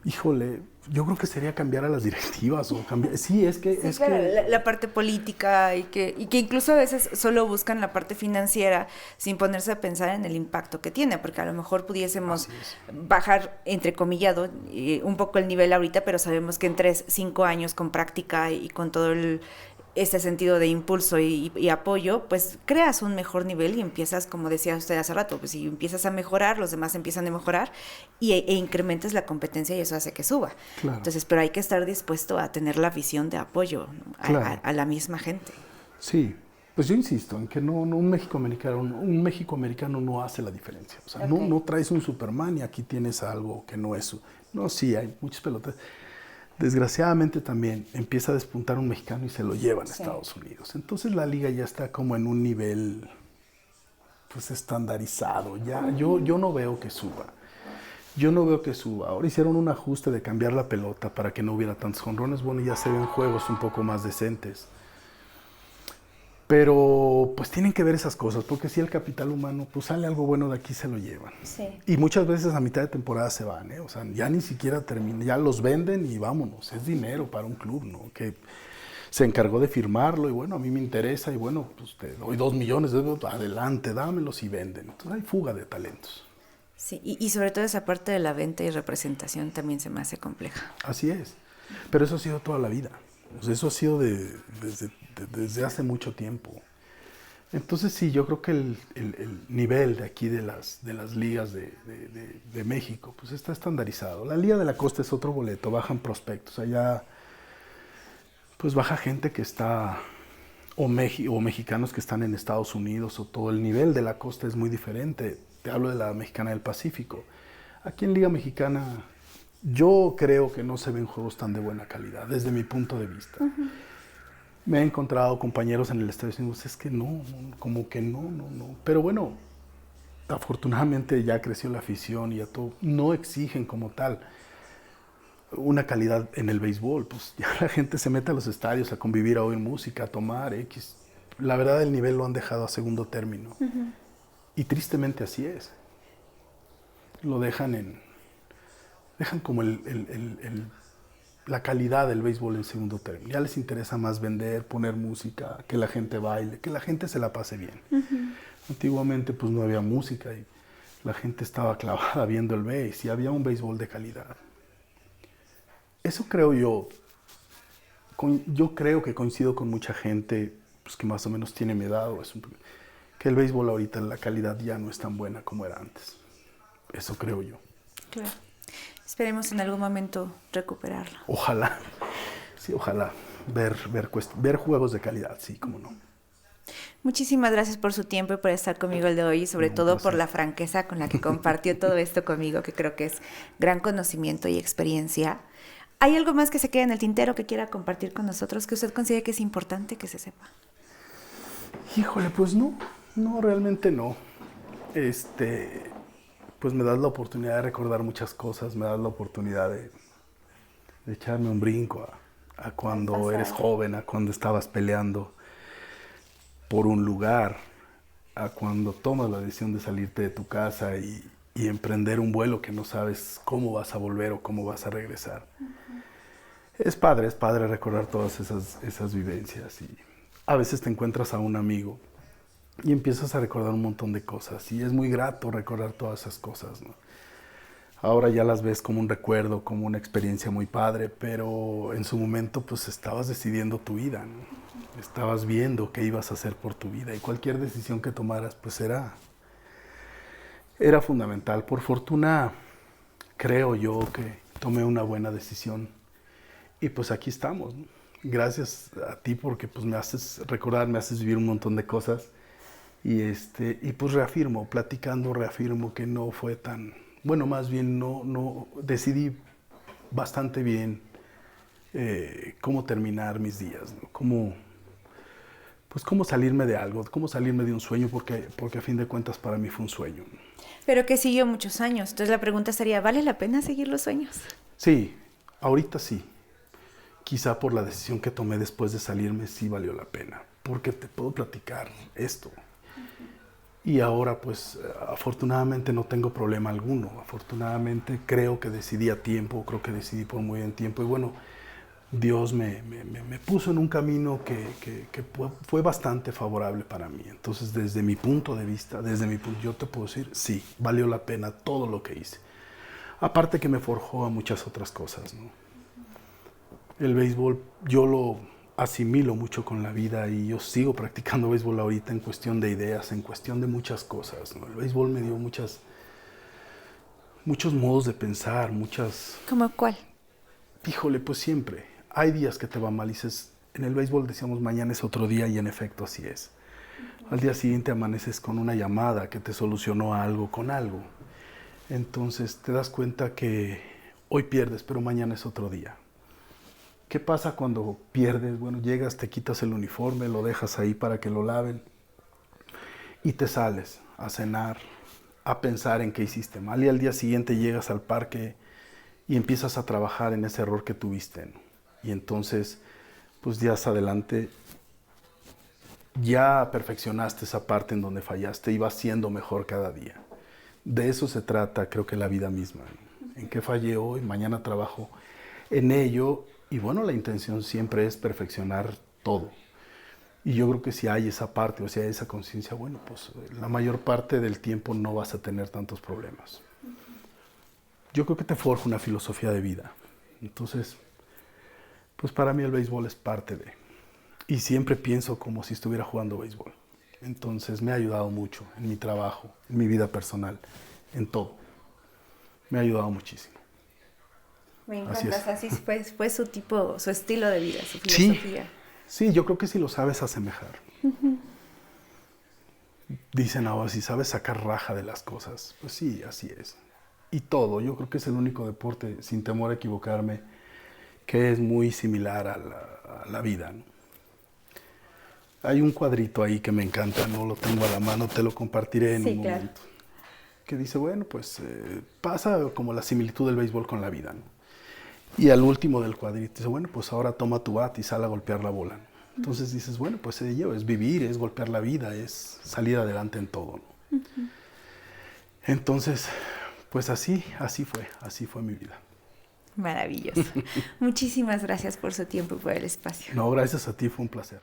Speaker 2: Híjole, yo creo que sería cambiar a las directivas o cambiar. Sí, es que.
Speaker 1: Sí, claro, la parte política y que incluso a veces solo buscan la parte financiera sin ponerse a pensar en el impacto que tiene, porque a lo mejor pudiésemos bajar, entrecomillado, un poco el nivel ahorita, pero sabemos que en 3, 5 años con práctica y con todo este sentido de impulso y apoyo, pues creas un mejor nivel y empiezas, como decía usted hace rato, pues si empiezas a mejorar, los demás empiezan a mejorar e incrementas la competencia y eso hace que suba. Claro. Entonces, pero hay que estar dispuesto a tener la visión de apoyo, ¿no? Claro. a la misma gente.
Speaker 2: Sí, pues yo insisto en que un México-americano no hace la diferencia. O sea, okay. no traes un Superman y aquí tienes algo que no es. No, sí, hay muchas pelotas. Desgraciadamente también empieza a despuntar un mexicano y se lo llevan a Estados Unidos. Entonces la liga ya está como en un nivel pues estandarizado. Ya, yo no veo que suba. Yo no veo que suba. Ahora hicieron un ajuste de cambiar la pelota para que no hubiera tantos jonrones. Bueno, ya se ven juegos un poco más decentes. Pero pues tienen que ver esas cosas, porque si el capital humano, pues sale algo bueno de aquí, se lo llevan. Sí. Y muchas veces a mitad de temporada se van, ¿eh? O sea, ya ni siquiera terminan, ya los venden y vámonos. Es dinero para un club, ¿no? Que se encargó de firmarlo y bueno, a mí me interesa y bueno, pues te doy 2 millones, adelante, dámelos y venden. Entonces hay fuga de talentos.
Speaker 1: Sí, y sobre todo esa parte de la venta y representación también se me hace compleja.
Speaker 2: Así es, pero eso ha sido toda la vida. O sea, eso ha sido desde hace mucho tiempo. Entonces sí, yo creo que el nivel de aquí de las ligas de México pues está estandarizado. La Liga de la Costa es otro boleto, bajan prospectos. Allá pues baja gente que está, o mexicanos que están en Estados Unidos, o todo el nivel de la costa es muy diferente. Te hablo de la Mexicana del Pacífico. Aquí en Liga Mexicana yo creo que no se ven juegos tan de buena calidad, desde mi punto de vista. Uh-huh. Me he encontrado compañeros en el estadio diciendo, es que no. Pero bueno, afortunadamente ya creció la afición y ya todo. No exigen como tal una calidad en el béisbol. Pues ya la gente se mete a los estadios a convivir, a oír música, a tomar X. La verdad, el nivel lo han dejado a segundo término. Uh-huh. Y tristemente así es. Lo dejan como la calidad del béisbol en segundo término. Ya les interesa más vender, poner música, que la gente baile, que la gente se la pase bien. Uh-huh. Antiguamente pues no había música y la gente estaba clavada viendo el béis y había un béisbol de calidad. Eso creo yo yo creo que coincido con mucha gente pues, que más o menos tiene mi edad, que el béisbol ahorita la calidad ya no es tan buena como era antes. Eso creo yo.
Speaker 1: Claro. Esperemos en algún momento recuperarlo.
Speaker 2: Ojalá, sí, ojalá. Ver juegos de calidad, sí, cómo no.
Speaker 1: Muchísimas gracias por su tiempo y por estar conmigo el de hoy y sobre todo por la franqueza con la que compartió todo esto conmigo, que creo que es gran conocimiento y experiencia. ¿Hay algo más que se quede en el tintero que quiera compartir con nosotros que usted considere que es importante que se sepa?
Speaker 2: Híjole, pues no, realmente no. Pues me das la oportunidad de recordar muchas cosas, me das la oportunidad de echarme un brinco a cuando eres joven, a cuando estabas peleando por un lugar, a cuando tomas la decisión de salirte de tu casa y emprender un vuelo que no sabes cómo vas a volver o cómo vas a regresar. Es padre recordar todas esas vivencias y a veces te encuentras a un amigo y empiezas a recordar un montón de cosas y es muy grato recordar todas esas cosas, ¿no? Ahora ya las ves como un recuerdo, como una experiencia muy padre, pero en su momento pues estabas decidiendo tu vida, ¿no? Estabas viendo qué ibas a hacer por tu vida y cualquier decisión que tomaras pues era fundamental. Por fortuna creo yo que tomé una buena decisión y pues aquí estamos, ¿no? Gracias a ti porque pues me haces recordar, me haces vivir un montón de cosas y pues reafirmo que no fue tan, bueno, más bien no decidí bastante bien cómo terminar mis días, ¿no? Cómo salirme de algo, cómo salirme de un sueño, porque a fin de cuentas para mí fue un sueño, ¿no?
Speaker 1: Pero que siguió muchos años, entonces la pregunta sería, ¿vale la pena seguir los sueños?
Speaker 2: Sí, ahorita sí. Quizá por la decisión que tomé después de salirme sí valió la pena, porque te puedo platicar esto. Y ahora pues afortunadamente no tengo problema alguno, afortunadamente creo que decidí a tiempo, creo que decidí por muy buen tiempo y bueno, Dios me puso en un camino que fue bastante favorable para mí. Entonces desde mi punto de vista, yo te puedo decir, sí, valió la pena todo lo que hice. Aparte que me forjó a muchas otras cosas, ¿no? El béisbol yo lo asimilo mucho con la vida y yo sigo practicando béisbol ahorita en cuestión de ideas, en cuestión de muchas cosas, ¿no? El béisbol me dio muchos modos de pensar,
Speaker 1: ¿Cómo cuál?
Speaker 2: Híjole, pues siempre. Hay días que te va mal y dices, en el béisbol decíamos mañana es otro día y en efecto así es. Al día siguiente amaneces con una llamada que te solucionó algo con algo. Entonces te das cuenta que hoy pierdes, pero mañana es otro día. ¿Qué pasa cuando pierdes? Bueno, llegas, te quitas el uniforme, lo dejas ahí para que lo laven y te sales a cenar, a pensar en qué hiciste mal y al día siguiente llegas al parque y empiezas a trabajar en ese error que tuviste, ¿no? Y entonces, pues días adelante ya perfeccionaste esa parte en donde fallaste y vas siendo mejor cada día. De eso se trata, creo que la vida misma, ¿no? En qué fallé hoy, mañana trabajo en ello. Y bueno, la intención siempre es perfeccionar todo. Y yo creo que si hay esa parte, o si hay esa conciencia, bueno, pues la mayor parte del tiempo no vas a tener tantos problemas. Yo creo que te forja una filosofía de vida. Entonces, pues para mí el béisbol es parte de. Y siempre pienso como si estuviera jugando béisbol. Entonces me ha ayudado mucho en mi trabajo, en mi vida personal, en todo. Me ha ayudado muchísimo.
Speaker 1: Me encanta, así fue su estilo de vida, su filosofía.
Speaker 2: Sí, yo creo que si lo sabes asemejar. Uh-huh. Dicen ahora, si sabes sacar raja de las cosas, pues sí, así es. Y todo, yo creo que es el único deporte, sin temor a equivocarme, que es muy similar a la vida, ¿no? Hay un cuadrito ahí que me encanta, no lo tengo a la mano, te lo compartiré en un momento. Que dice, bueno, pues pasa como la similitud del béisbol con la vida, ¿no? Y al último del cuadrito dice, bueno, pues ahora toma tu bat y sal a golpear la bola, ¿no? Entonces dices, bueno, pues ello es vivir, es golpear la vida, es salir adelante en todo, ¿no? Uh-huh. Entonces, pues así fue mi vida.
Speaker 1: Maravilloso. Muchísimas gracias por su tiempo y por el espacio.
Speaker 2: No, gracias a ti, fue un placer.